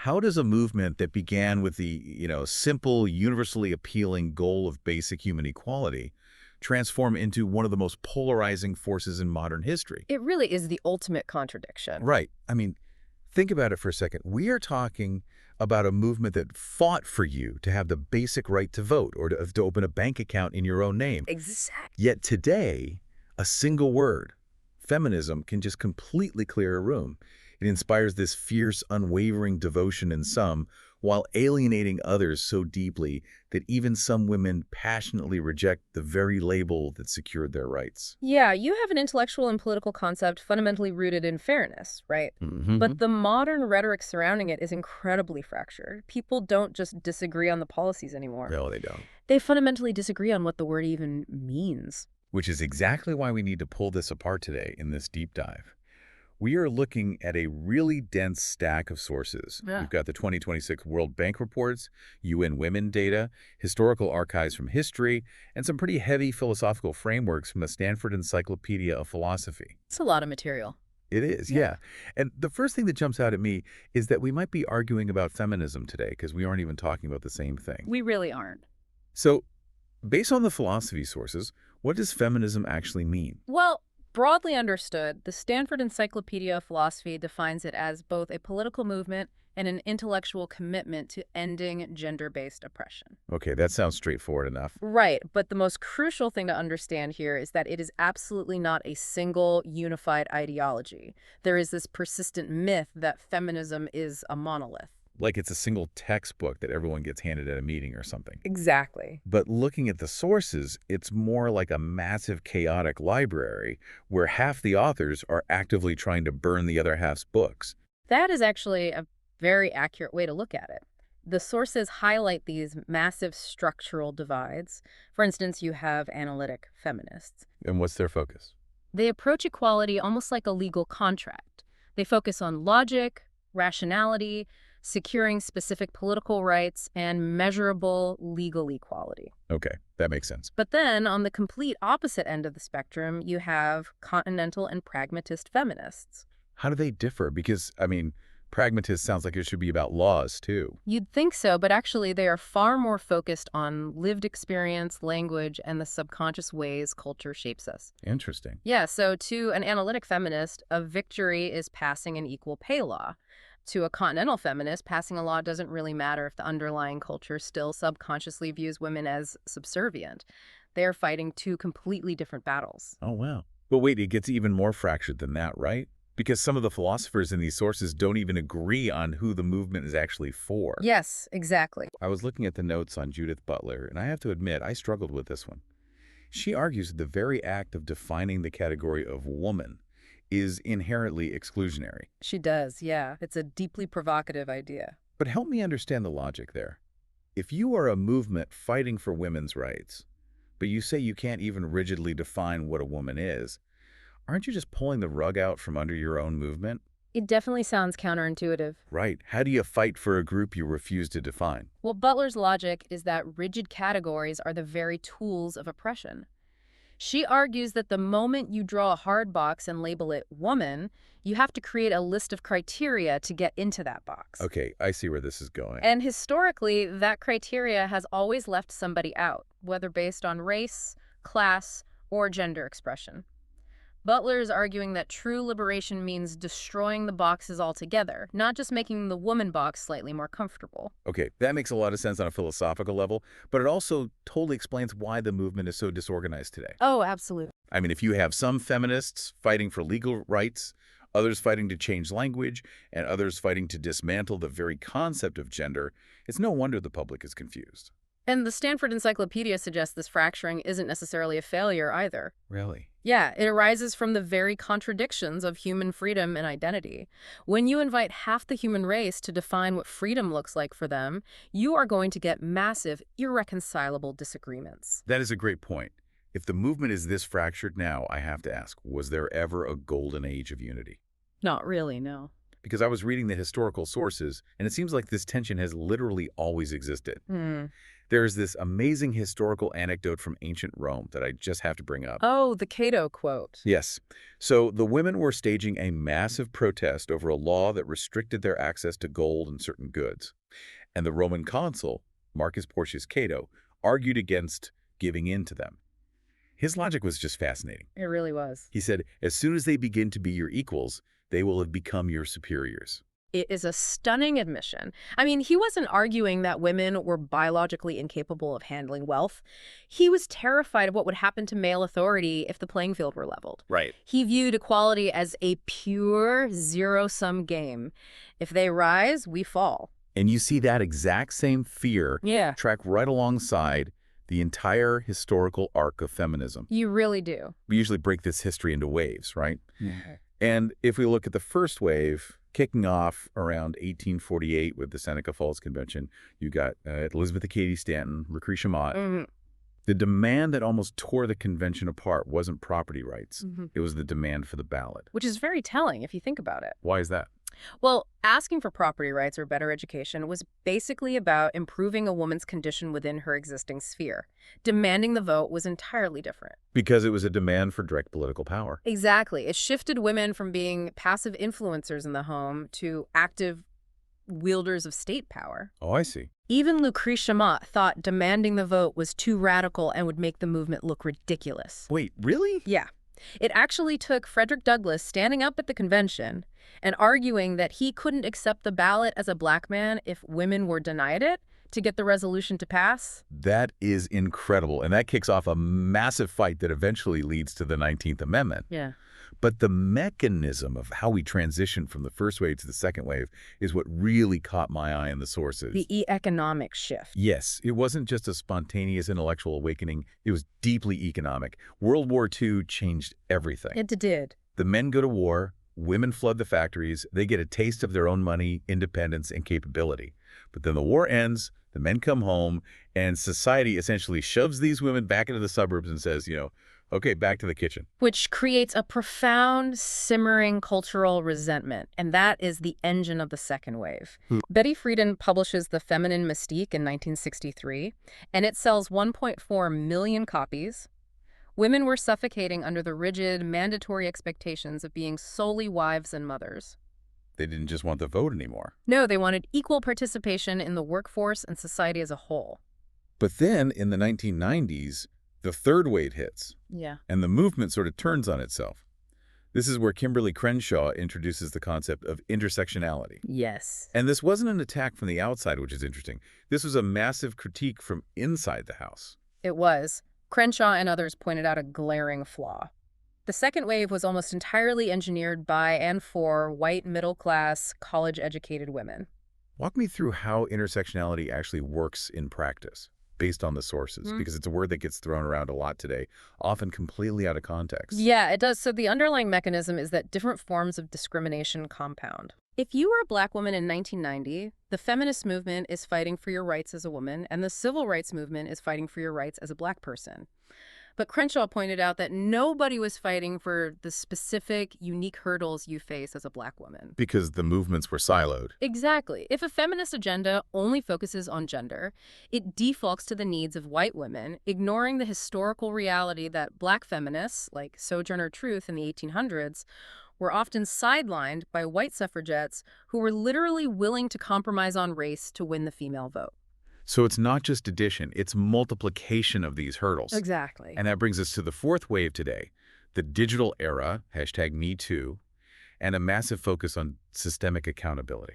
How does a movement that began with the, simple, universally appealing goal of basic human equality transform into one of the most polarizing forces in modern history? It really is the ultimate contradiction. Right. I mean, think about it for a second. We are talking about a movement that fought for you to have the basic right to vote or to open a bank account in your own name. Exactly. Yet today, a single word, feminism, can just completely clear a room. It inspires this fierce, unwavering devotion in some, while alienating others so deeply that even some women passionately reject the very label that secured their rights. Yeah, you have an intellectual and political concept fundamentally rooted in fairness, right? Mm-hmm. But the modern rhetoric surrounding it is incredibly fractured. People don't just disagree on the policies anymore. No, they don't. They fundamentally disagree on what the word even means. Which is exactly why we need to pull this apart today in this deep dive. We are looking at a really dense stack of sources. Yeah. We've got the 2026 World Bank reports, UN Women data, historical archives from history, and some pretty heavy philosophical frameworks from the Stanford Encyclopedia of Philosophy. It's a lot of material. It is, yeah. And the first thing that jumps out at me is that we might be arguing about feminism today because we aren't even talking about the same thing. We really aren't. So, based on the philosophy sources, what does feminism actually mean? Well, broadly understood, the Stanford Encyclopedia of Philosophy defines it as both a political movement and an intellectual commitment to ending gender-based oppression. Okay, that sounds straightforward enough. Right, but the most crucial thing to understand here is that it is absolutely not a single unified ideology. There is this persistent myth that feminism is a monolith. Like it's a single textbook that everyone gets handed at a meeting or something. Exactly. But looking at the sources, it's more like a massive chaotic library where half the authors are actively trying to burn the other half's books. That is actually a very accurate way to look at it. The sources highlight these massive structural divides. For instance, you have analytic feminists. And what's their focus? They approach equality almost like a legal contract. They focus on logic, rationality, securing specific political rights, and measurable legal equality. Okay, that makes sense. But then, on the complete opposite end of the spectrum, you have continental and pragmatist feminists. How do they differ? Because, pragmatist sounds like it should be about laws, too. You'd think so, but actually they are far more focused on lived experience, language, and the subconscious ways culture shapes us. Interesting. Yeah, so to an analytic feminist, a victory is passing an equal pay law. To a continental feminist, passing a law doesn't really matter if the underlying culture still subconsciously views women as subservient. They're fighting two completely different battles. Oh, wow. But wait, it gets even more fractured than that, right? Because some of the philosophers in these sources don't even agree on who the movement is actually for. Yes, exactly. I was looking at the notes on Judith Butler, and I have to admit, I struggled with this one. She argues that the very act of defining the category of woman is inherently exclusionary. She does, yeah. It's a deeply provocative idea. But help me understand the logic there. If you are a movement fighting for women's rights, but you say you can't even rigidly define what a woman is, aren't you just pulling the rug out from under your own movement? It definitely sounds counterintuitive. Right. How do you fight for a group you refuse to define? Well, Butler's logic is that rigid categories are the very tools of oppression. She argues that the moment you draw a hard box and label it woman, you have to create a list of criteria to get into that box. Okay, I see where this is going. And historically, that criteria has always left somebody out, whether based on race, class, or gender expression. Butler is arguing that true liberation means destroying the boxes altogether, not just making the woman box slightly more comfortable. Okay, that makes a lot of sense on a philosophical level, but it also totally explains why the movement is so disorganized today. Oh, absolutely. If you have some feminists fighting for legal rights, others fighting to change language, and others fighting to dismantle the very concept of gender, it's no wonder the public is confused. And the Stanford Encyclopedia suggests this fracturing isn't necessarily a failure either. Really? Yeah, it arises from the very contradictions of human freedom and identity. When you invite half the human race to define what freedom looks like for them, you are going to get massive, irreconcilable disagreements. That is a great point. If the movement is this fractured now, I have to ask, was there ever a golden age of unity? Not really, no. Because I was reading the historical sources, and it seems like this tension has literally always existed. There's this amazing historical anecdote from ancient Rome that I just have to bring up. Oh, the Cato quote. Yes. So the women were staging a massive protest over a law that restricted their access to gold and certain goods. And the Roman consul, Marcus Porcius Cato, argued against giving in to them. His logic was just fascinating. It really was. He said, as soon as they begin to be your equals, they will have become your superiors. It is a stunning admission. I mean, he wasn't arguing that women were biologically incapable of handling wealth. He was terrified of what would happen to male authority if the playing field were leveled. Right. He viewed equality as a pure zero-sum game. If they rise, we fall. And you see that exact same fear Yeah. track right alongside the entire historical arc of feminism. You really do. We usually break this history into waves, right? Yeah. And if we look at the first wave, kicking off around 1848 with the Seneca Falls Convention, you got Elizabeth Cady Stanton, Lucretia Mott. The demand that almost tore the convention apart wasn't property rights. It was the demand for the ballot. Which is very telling if you think about it. Why is that? Well, asking for property rights or better education was basically about improving a woman's condition within her existing sphere. Demanding the vote was entirely different. Because it was a demand for direct political power. Exactly. It shifted women from being passive influencers in the home to active wielders of state power. Oh, I see. Even Lucretia Mott thought demanding the vote was too radical and would make the movement look ridiculous. Wait, really? Yeah. It actually took Frederick Douglass standing up at the convention and arguing that he couldn't accept the ballot as a black man if women were denied it to get the resolution to pass. That is incredible. And that kicks off a massive fight that eventually leads to the 19th Amendment. Yeah. But the mechanism of how we transition from the first wave to the second wave is what really caught my eye in the sources. The economic shift. Yes, it wasn't just a spontaneous intellectual awakening. It was deeply economic. World War II changed everything. It did. The men go to war, women flood the factories, they get a taste of their own money, independence, and capability. But then the war ends, the men come home, and society essentially shoves these women back into the suburbs and says, okay, back to the kitchen. Which creates a profound, simmering cultural resentment, and that is the engine of the second wave. Betty Friedan publishes The Feminine Mystique in 1963, and it sells 1.4 million copies. Women were suffocating under the rigid, mandatory expectations of being solely wives and mothers. They didn't just want the vote anymore. No, they wanted equal participation in the workforce and society as a whole. But then, in the 1990s, the third wave hits. Yeah. And the movement sort of turns on itself. This is where Kimberly Crenshaw introduces the concept of intersectionality. Yes. And this wasn't an attack from the outside, which is interesting. This was a massive critique from inside the house. It was. Crenshaw and others pointed out a glaring flaw. The second wave was almost entirely engineered by and for white, middle-class, college-educated women. Walk me through how intersectionality actually works in practice, based on the sources, because it's a word that gets thrown around a lot today, often completely out of context. Yeah, it does. So the underlying mechanism is that different forms of discrimination compound. If you were a black woman in 1990, the feminist movement is fighting for your rights as a woman, and the civil rights movement is fighting for your rights as a black person. But Crenshaw pointed out that nobody was fighting for the specific, unique hurdles you face as a black woman. Because the movements were siloed. Exactly. If a feminist agenda only focuses on gender, it defaults to the needs of white women, ignoring the historical reality that black feminists, like Sojourner Truth in the 1800s, were often sidelined by white suffragettes who were literally willing to compromise on race to win the female vote. So it's not just addition, it's multiplication of these hurdles. Exactly. And that brings us to the fourth wave today, the digital era, #MeToo, and a massive focus on systemic accountability.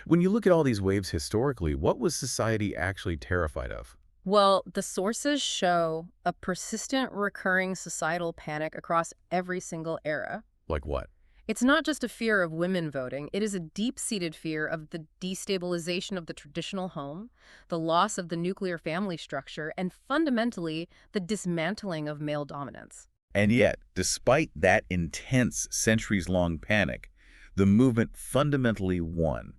When you look at all these waves historically, what was society actually terrified of? Well, the sources show a persistent, recurring societal panic across every single era. Like what? It's not just a fear of women voting. It is a deep-seated fear of the destabilization of the traditional home, the loss of the nuclear family structure, and fundamentally, the dismantling of male dominance. And yet, despite that intense, centuries-long panic, the movement fundamentally won.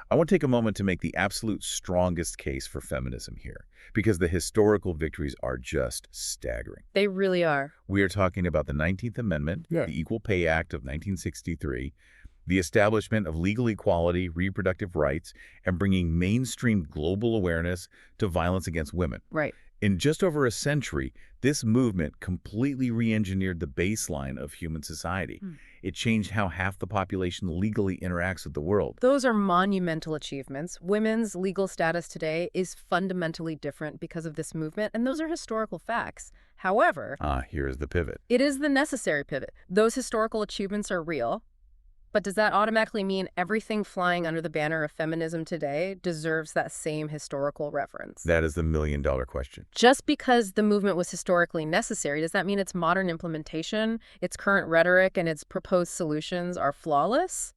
I want to take a moment to make the absolute strongest case for feminism here, because the historical victories are just staggering. They really are. We are talking about the 19th Amendment, Yeah. the Equal Pay Act of 1963, The establishment of legal equality, reproductive rights, and bringing mainstream global awareness to violence against women. Right. In just over a century, this movement completely re-engineered the baseline of human society. Hmm. It changed how half the population legally interacts with the world. Those are monumental achievements. Women's legal status today is fundamentally different because of this movement, and those are historical facts. However, Here's the pivot. it is the necessary pivot. Those historical achievements are real, but does that automatically mean everything flying under the banner of feminism today deserves that same historical reference? That is the million-dollar question. Just because the movement was historically necessary, does that mean its modern implementation, its current rhetoric, and its proposed solutions are flawless?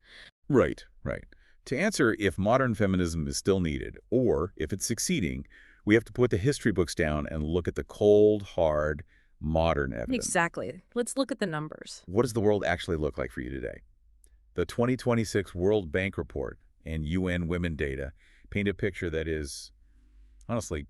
Right, right. To answer if modern feminism is still needed, or if it's succeeding, we have to put the history books down and look at the cold, hard, modern evidence. Exactly. Let's look at the numbers. What does the world actually look like for you today? The 2026 World Bank Report and UN Women data paint a picture that is, honestly,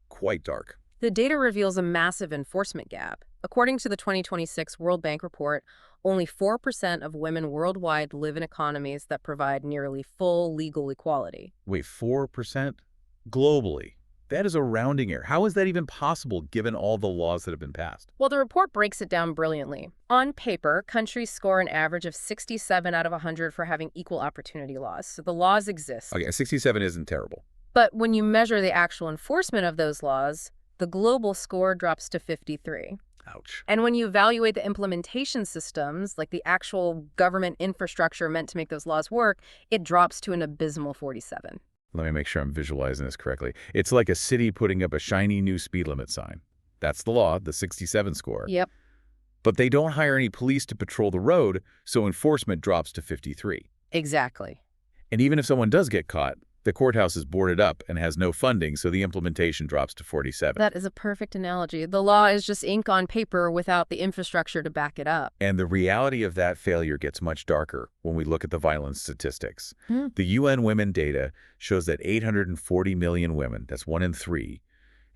quite dark. The data reveals a massive enforcement gap. According to the 2026 World Bank report, only 4% of women worldwide live in economies that provide nearly full legal equality. Wait, 4%? Globally. That is a rounding error. How is that even possible given all the laws that have been passed? Well, the report breaks it down brilliantly. On paper, countries score an average of 67 out of 100 for having equal opportunity laws. So the laws exist. Okay, 67 isn't terrible. But when you measure the actual enforcement of those laws, the global score drops to 53. Ouch. And when you evaluate the implementation systems, like the actual government infrastructure meant to make those laws work, it drops to an abysmal 47. Let me make sure I'm visualizing this correctly. It's like a city putting up a shiny new speed limit sign. That's the law, the 67 score. Yep. But they don't hire any police to patrol the road, so enforcement drops to 53. Exactly. And even if someone does get caught, the courthouse is boarded up and has no funding, so the implementation drops to 47. That is a perfect analogy. The law is just ink on paper without the infrastructure to back it up. And the reality of that failure gets much darker when we look at the violence statistics. Hmm. The UN Women data shows that 840 million women, that's 1 in 3,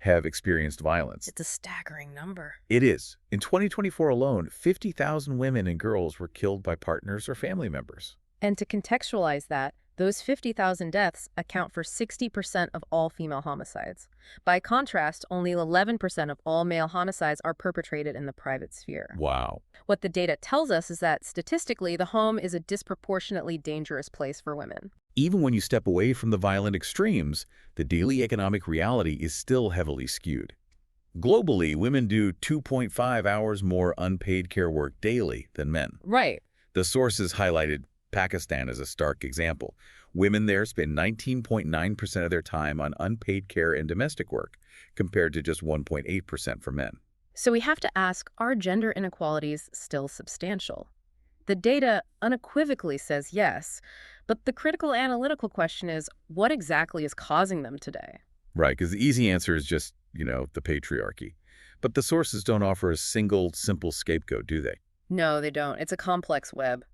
have experienced violence. It's a staggering number. It is. In 2024 alone, 50,000 women and girls were killed by partners or family members. And to contextualize that, those 50,000 deaths account for 60% of all female homicides. By contrast, only 11% of all male homicides are perpetrated in the private sphere. Wow. What the data tells us is that statistically, the home is a disproportionately dangerous place for women. Even when you step away from the violent extremes, the daily economic reality is still heavily skewed. Globally, women do 2.5 hours more unpaid care work daily than men. Right. The sources highlighted Pakistan as a stark example. Women there spend 19.9% of their time on unpaid care and domestic work, compared to just 1.8% for men. So we have to ask, are gender inequalities still substantial? The data unequivocally says yes, but the critical analytical question is, what exactly is causing them today? Right, because the easy answer is just, the patriarchy. But the sources don't offer a single, simple scapegoat, do they? No, they don't. It's a complex web.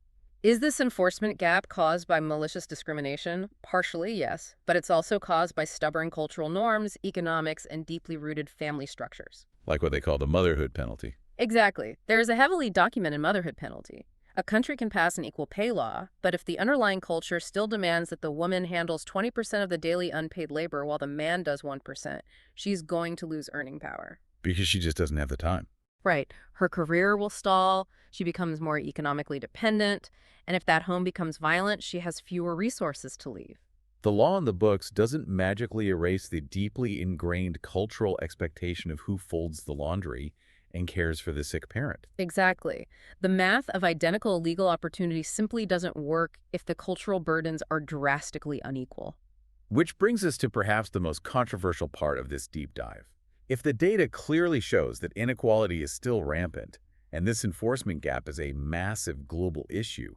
Is this enforcement gap caused by malicious discrimination? Partially, yes, but it's also caused by stubborn cultural norms, economics, and deeply rooted family structures. Like what they call the motherhood penalty. Exactly. There is a heavily documented motherhood penalty. A country can pass an equal pay law, but if the underlying culture still demands that the woman handles 20% of the daily unpaid labor while the man does 1%, she's going to lose earning power. Because she just doesn't have the time. Right. Her career will stall, she becomes more economically dependent, and if that home becomes violent, she has fewer resources to leave. The law in the books doesn't magically erase the deeply ingrained cultural expectation of who folds the laundry and cares for the sick parent. Exactly. The math of identical legal opportunity simply doesn't work if the cultural burdens are drastically unequal. Which brings us to perhaps the most controversial part of this deep dive. If the data clearly shows that inequality is still rampant, and this enforcement gap is a massive global issue,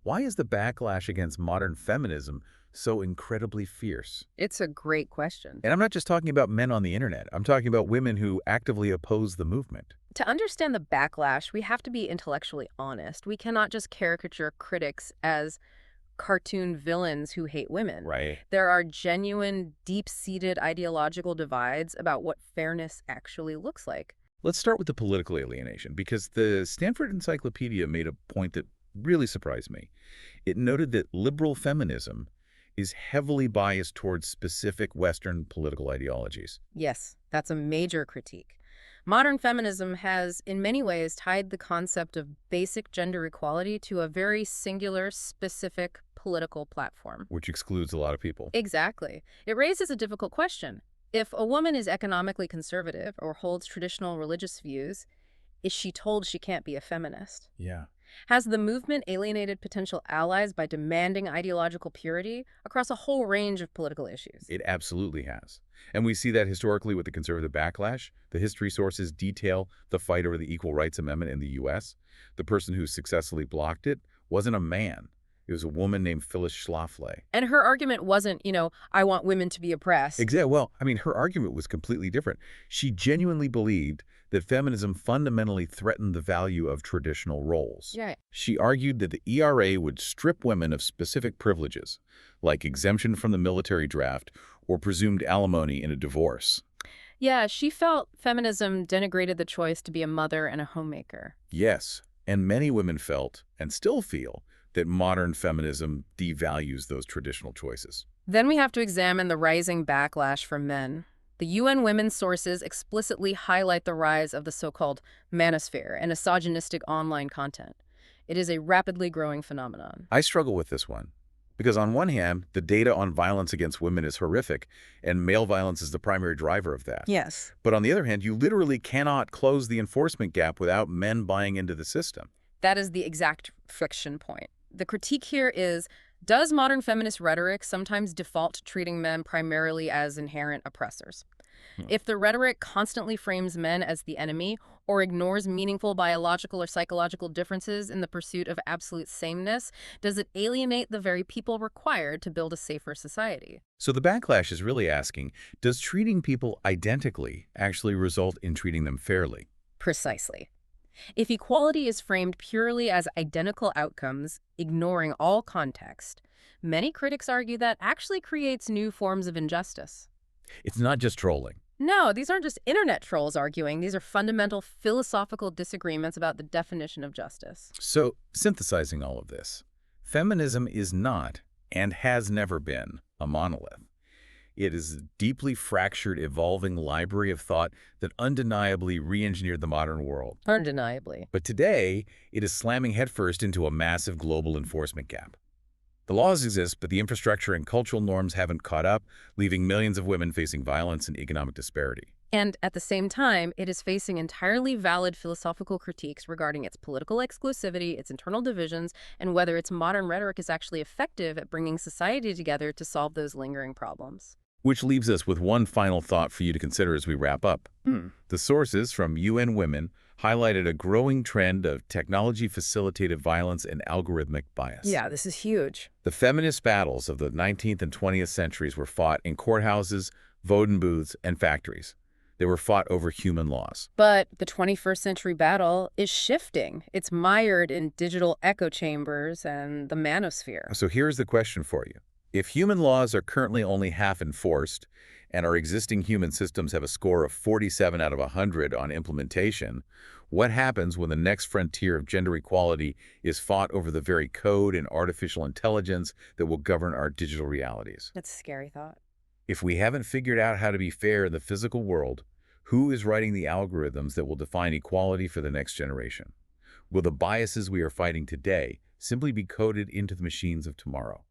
why is the backlash against modern feminism so incredibly fierce? It's a great question. And I'm not just talking about men on the internet. I'm talking about women who actively oppose the movement. To understand the backlash, we have to be intellectually honest. We cannot just caricature critics as cartoon villains who hate women. Right. There are genuine, deep-seated ideological divides about what fairness actually looks like. Let's start with the political alienation, because the Stanford Encyclopedia made a point that really surprised me. It noted that liberal feminism is heavily biased towards specific Western political ideologies. Yes, that's a major critique. Modern feminism has, in many ways, tied the concept of basic gender equality to a very singular, specific political platform. Which excludes a lot of people. Exactly. It raises a difficult question. If a woman is economically conservative or holds traditional religious views, is she told she can't be a feminist? Yeah. Has the movement alienated potential allies by demanding ideological purity across a whole range of political issues? It absolutely has. And we see that historically with the conservative backlash. The history sources detail the fight over the Equal Rights Amendment in the U.S. The person who successfully blocked it wasn't a man. It was a woman named Phyllis Schlafly. And her argument wasn't, I want women to be oppressed. Exactly. Well, I mean, her argument was completely different. She genuinely believed that feminism fundamentally threatened the value of traditional roles. Yeah. She argued that the ERA would strip women of specific privileges, like exemption from the military draft or presumed alimony in a divorce. Yeah, she felt feminism denigrated the choice to be a mother and a homemaker. Yes, and many women felt, and still feel, that modern feminism devalues those traditional choices. Then we have to examine the rising backlash from men. The UN Women's sources explicitly highlight the rise of the so-called manosphere and misogynistic online content. It is a rapidly growing phenomenon. I struggle with this one, because on one hand, the data on violence against women is horrific, and male violence is the primary driver of that. Yes. But on the other hand, you literally cannot close the enforcement gap without men buying into the system. That is the exact friction point. The critique here is, does modern feminist rhetoric sometimes default to treating men primarily as inherent oppressors? If the rhetoric constantly frames men as the enemy or ignores meaningful biological or psychological differences in the pursuit of absolute sameness, does it alienate the very people required to build a safer society? So the backlash is really asking, does treating people identically actually result in treating them fairly? Precisely. If equality is framed purely as identical outcomes, ignoring all context, many critics argue that actually creates new forms of injustice. It's not just trolling. No, these aren't just internet trolls arguing. These are fundamental philosophical disagreements about the definition of justice. So, synthesizing all of this, feminism is not, and has never been, a monolith. It is a deeply fractured, evolving library of thought that undeniably re-engineered the modern world. Undeniably. But today, it is slamming headfirst into a massive global enforcement gap. The laws exist, but the infrastructure and cultural norms haven't caught up, leaving millions of women facing violence and economic disparity. And at the same time, it is facing entirely valid philosophical critiques regarding its political exclusivity, its internal divisions, and whether its modern rhetoric is actually effective at bringing society together to solve those lingering problems. Which leaves us with one final thought for you to consider as we wrap up. The sources from UN Women highlighted a growing trend of technology-facilitated violence and algorithmic bias. Yeah, this is huge. The feminist battles of the 19th and 20th centuries were fought in courthouses, voting booths, and factories. They were fought over human laws. But the 21st century battle is shifting. It's mired in digital echo chambers and the manosphere. So here's the question for you. If human laws are currently only half enforced, and our existing human systems have a score of 47 out of 100 on implementation, what happens when the next frontier of gender equality is fought over the very code and artificial intelligence that will govern our digital realities? That's a scary thought. If we haven't figured out how to be fair in the physical world, who is writing the algorithms that will define equality for the next generation? Will the biases we are fighting today simply be coded into the machines of tomorrow?